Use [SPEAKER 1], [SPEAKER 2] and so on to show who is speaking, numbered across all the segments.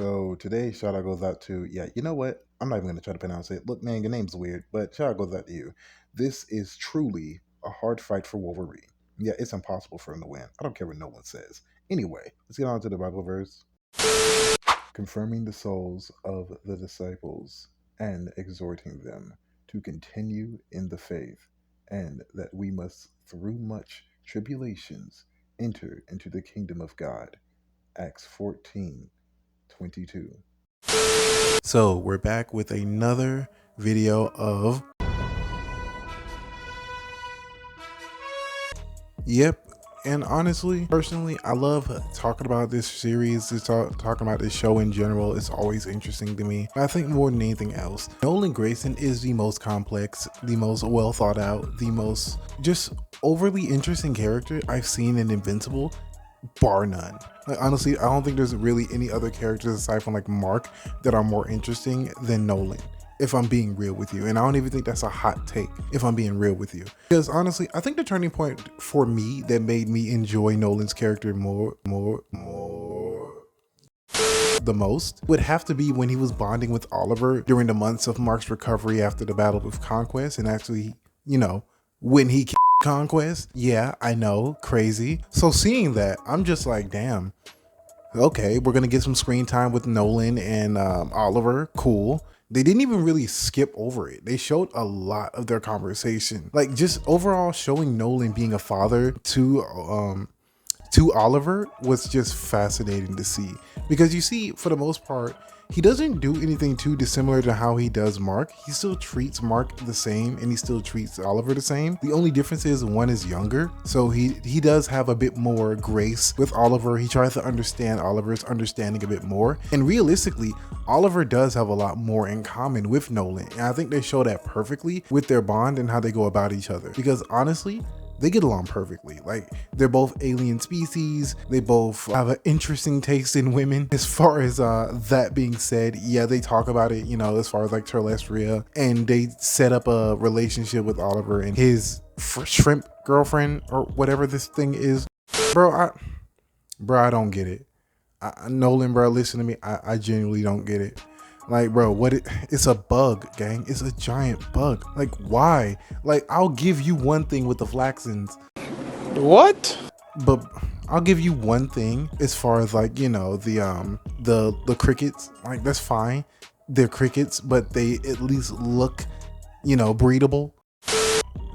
[SPEAKER 1] So today, shout out goes out to, yeah, you know what? I'm not even going to try to pronounce it. Look, man, your name's weird, but shout out goes out to you. This is truly a hard fight for Wolverine. Yeah, it's impossible for him to win. I don't care what no one says. Anyway, let's get on to the Bible verse. Confirming the souls of the disciples and exhorting them to continue in the faith, and that we must, through much tribulations, enter into the kingdom of God. Acts 14:22. So we're back with another video of Yep. And honestly, personally, I love talking about this series, talking about this show in general. It's always interesting to me. I think more than anything else, Nolan Grayson is the most complex, the most well thought out, the most just overly interesting character I've seen in Invincible, bar none. Like, honestly, I don't think there's really any other characters aside from like Mark that are more interesting than Nolan, if I'm being real with you. And I don't even think that's a hot take, if I'm being real with you. Because honestly, I think the turning point for me that made me enjoy Nolan's character more the most would have to be when he was bonding with Oliver during the months of Mark's recovery after the battle with Conquest, and actually, when he Conquest. Yeah, I know, crazy. So seeing that, I'm just like, damn, okay, we're gonna get some screen time with Nolan and Oliver. Cool. They didn't even really skip over it. They showed a lot of their conversation, like just overall showing Nolan being a father to Oliver was just fascinating to see, because you see, for the most part, he doesn't do anything too dissimilar to how he does Mark. He still treats Mark the same and he still treats Oliver the same. The only difference is one is younger, so he does have a bit more grace with Oliver. He tries to understand Oliver's understanding a bit more, and realistically, Oliver does have a lot more in common with Nolan, and I think they show that perfectly with their bond and how they go about each other, because honestly, they get along perfectly. Like, they're both alien species. They both have an interesting taste in women. As far as that being said, yeah, they talk about it, as far as like Terlestria, and they set up a relationship with Oliver and his shrimp girlfriend or whatever this thing is. Bro, I don't get it. Nolan, bro, listen to me. I genuinely don't get it. Like, bro, it's a bug, gang. It's a giant bug. Like, why? Like, I'll give you one thing with the Flaxens.
[SPEAKER 2] What?
[SPEAKER 1] But I'll give you one thing as far as like, the crickets. Like, that's fine. They're crickets, but they at least look, breedable,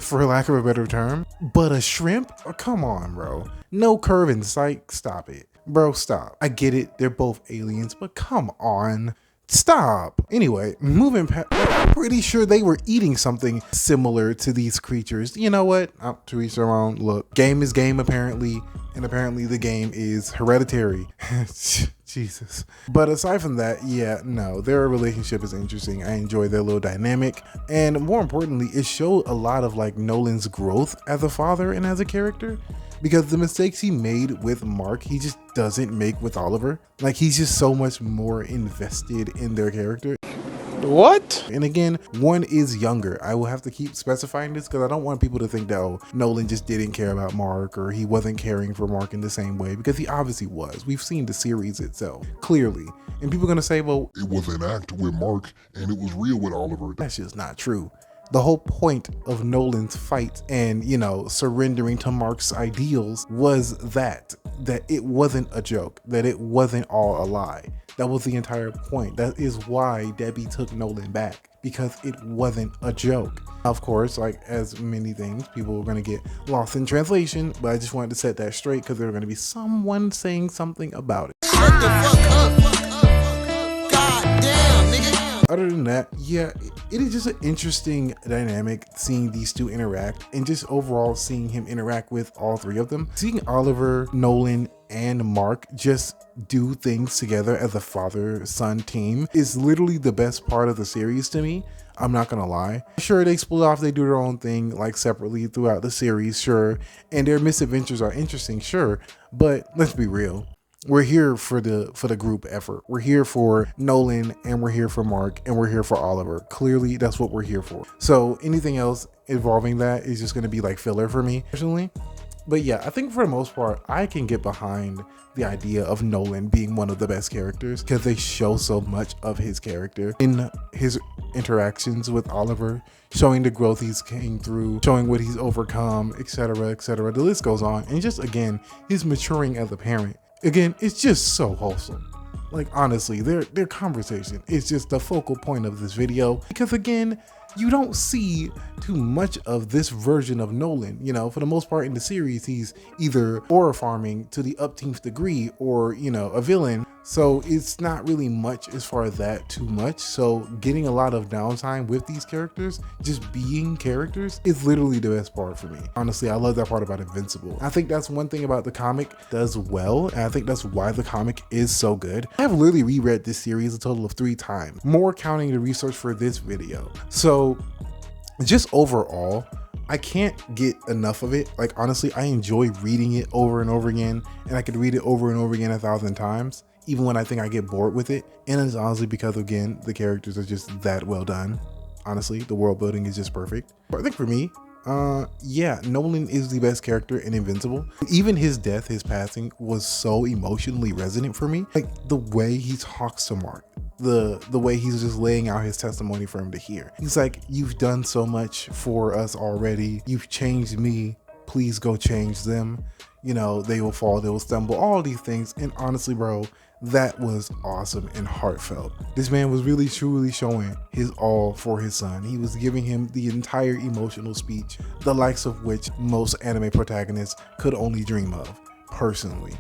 [SPEAKER 1] for lack of a better term. But a shrimp? Oh, come on, bro. No curve in sight. Stop it. Bro, stop. I get it. They're both aliens, but come on. Stop. Anyway, moving past, I'm pretty sure they were eating something similar to these creatures. You know what? To each their own. Look, game is game apparently, and apparently the game is Hereditary. Jesus. But aside from that, yeah, no, their relationship is interesting. I enjoy their little dynamic, and more importantly, it showed a lot of like Nolan's growth as a father and as a character, because the mistakes he made with Mark, he just doesn't make with Oliver. Like, he's just so much more invested in their character.
[SPEAKER 2] What?
[SPEAKER 1] And again, one is younger. I will have to keep specifying this because I don't want people to think that, oh, Nolan just didn't care about Mark, or he wasn't caring for Mark in the same way, because he obviously was. We've seen the series itself, clearly. And people are going to say, well,
[SPEAKER 3] it was an act with Mark and it was real with Oliver.
[SPEAKER 1] That's just not true. The whole point of Nolan's fight and, surrendering to Mark's ideals was that it wasn't a joke, that it wasn't all a lie. That was the entire point. That is why Debbie took Nolan back, because it wasn't a joke. Of course, like as many things, people are going to get lost in translation, but I just wanted to set that straight because there's going to be someone saying something about it.
[SPEAKER 4] Shut the fuck up. God damn, nigga.
[SPEAKER 1] Other than that, yeah, it is just an interesting dynamic seeing these two interact, and just overall seeing him interact with all three of them. Seeing Oliver, Nolan, and Mark just do things together as a father-son team is literally the best part of the series to me. I'm not gonna lie. Sure, they split off, they do their own thing like separately throughout the series, sure, and their misadventures are interesting, sure, but let's be real. We're here for the group effort. We're here for Nolan, and we're here for Mark, and we're here for Oliver. Clearly, that's what we're here for. So anything else involving that is just going to be like filler for me personally. But yeah, I think for the most part, I can get behind the idea of Nolan being one of the best characters because they show so much of his character in his interactions with Oliver, showing the growth he's came through, showing what he's overcome, etc., etc. The list goes on. And just again, his maturing as a parent. Again, it's just so wholesome. Like honestly, their conversation is just the focal point of this video because again, you don't see too much of this version of Nolan. You know, for the most part in the series, he's either horror farming to the upteenth degree or, you know, a villain. So it's not really much as far as that too much. So getting a lot of downtime with these characters, just being characters, is literally the best part for me. Honestly, I love that part about Invincible. I think that's one thing about the comic does well. And I think that's why the comic is so good. I have literally reread this series a total of 3 times, more counting the research for this video. So just overall, I can't get enough of it. Like honestly, I enjoy reading it over and over again, and I could read it over and over again 1,000 times, even when I think I get bored with it. And it's honestly because again, the characters are just that well done. Honestly, the world building is just perfect. But I think for me, yeah, Nolan is the best character in Invincible. Even his death, his passing, was so emotionally resonant for me. Like the way he talks to Mark, the way he's just laying out his testimony for him to hear. He's like, you've done so much for us already. You've changed me. Please go change them. You know, they will fall, they will stumble, all these things. And honestly, bro, that was awesome and heartfelt. This man was really truly showing his all for his son. He was giving him the entire emotional speech, the likes of which most anime protagonists could only dream of, personally.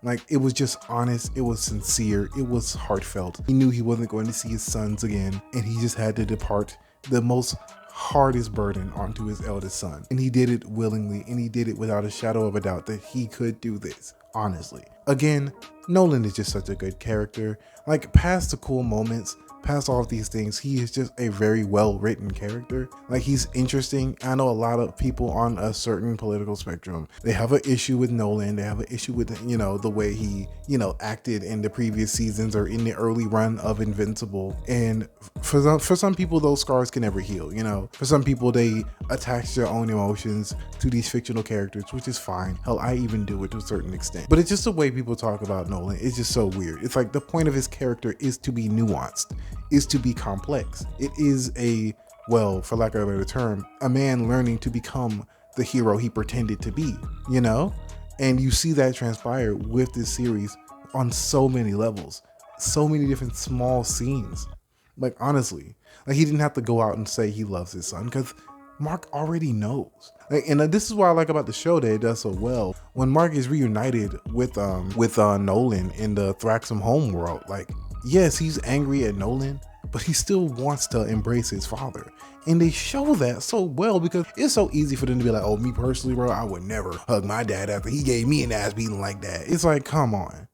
[SPEAKER 1] Like, it was just honest, it was sincere, it was heartfelt. He knew he wasn't going to see his sons again, and he just had to depart the most hardest burden onto his eldest son. And he did it willingly, and he did it without a shadow of a doubt that he could do this, honestly. Again, Nolan is just such a good character. Like, past the cool moments, past all of these things, he is just a very well written character. Like, he's interesting. I know a lot of people on a certain political spectrum, they have an issue with Nolan. They have an issue with, you know, the way he, you know, acted in the previous seasons or in the early run of Invincible. And for some people, those scars can never heal. You know, for some people, they attach their own emotions to these fictional characters, which is fine. Hell, I even do it to a certain extent. But it's just the way people talk about Nolan. It's just so weird. It's like the point of his character is to be nuanced, is to be complex. It is a, well, for lack of a better term, a man learning to become the hero he pretended to be, you know? And you see that transpire with this series on so many levels, so many different small scenes. Like, honestly, like, he didn't have to go out and say he loves his son because Mark already knows. Like, and this is what I like about the show that it does so well. When Mark is reunited with Nolan in the Thraxum home world, like, yes, he's angry at Nolan, but he still wants to embrace his father. And they show that so well because it's so easy for them to be like, oh, me personally, bro, I would never hug my dad after he gave me an ass beating like that. It's like, come on,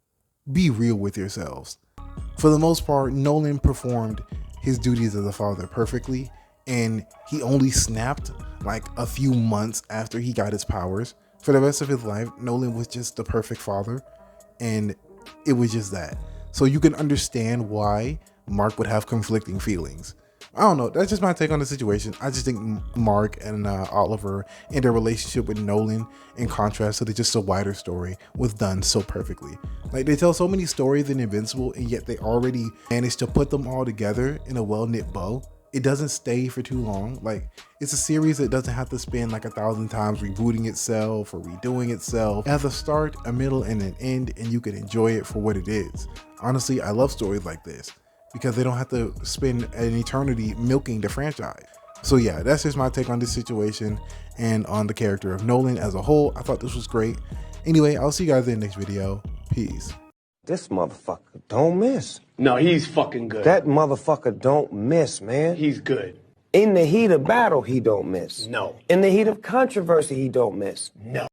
[SPEAKER 1] be real with yourselves. For the most part, Nolan performed his duties as a father perfectly, and he only snapped like a few months after he got his powers. For the rest of his life, Nolan was just the perfect father, and it was just that. So you can understand why Mark would have conflicting feelings. I don't know, that's just my take on the situation. I just think Mark and Oliver and their relationship with Nolan, in contrast to just a wider story, was done so perfectly. Like, they tell so many stories in Invincible, and yet they already managed to put them all together in a well-knit bow. It doesn't stay for too long. Like, it's a series that doesn't have to spend like 1,000 times rebooting itself or redoing itself. It has a start, a middle, and an end, and you can enjoy it for what it is. Honestly, I love stories like this because they don't have to spend an eternity milking the franchise. So yeah, that's just my take on this situation and on the character of Nolan as a whole. I thought this was great. Anyway, I'll see you guys in the next video. Peace.
[SPEAKER 5] This motherfucker don't miss.
[SPEAKER 2] No, he's fucking good.
[SPEAKER 5] That motherfucker don't miss, man.
[SPEAKER 2] He's good.
[SPEAKER 5] In the heat of battle, he don't miss.
[SPEAKER 2] No.
[SPEAKER 5] In the heat of controversy, he don't miss.
[SPEAKER 2] No.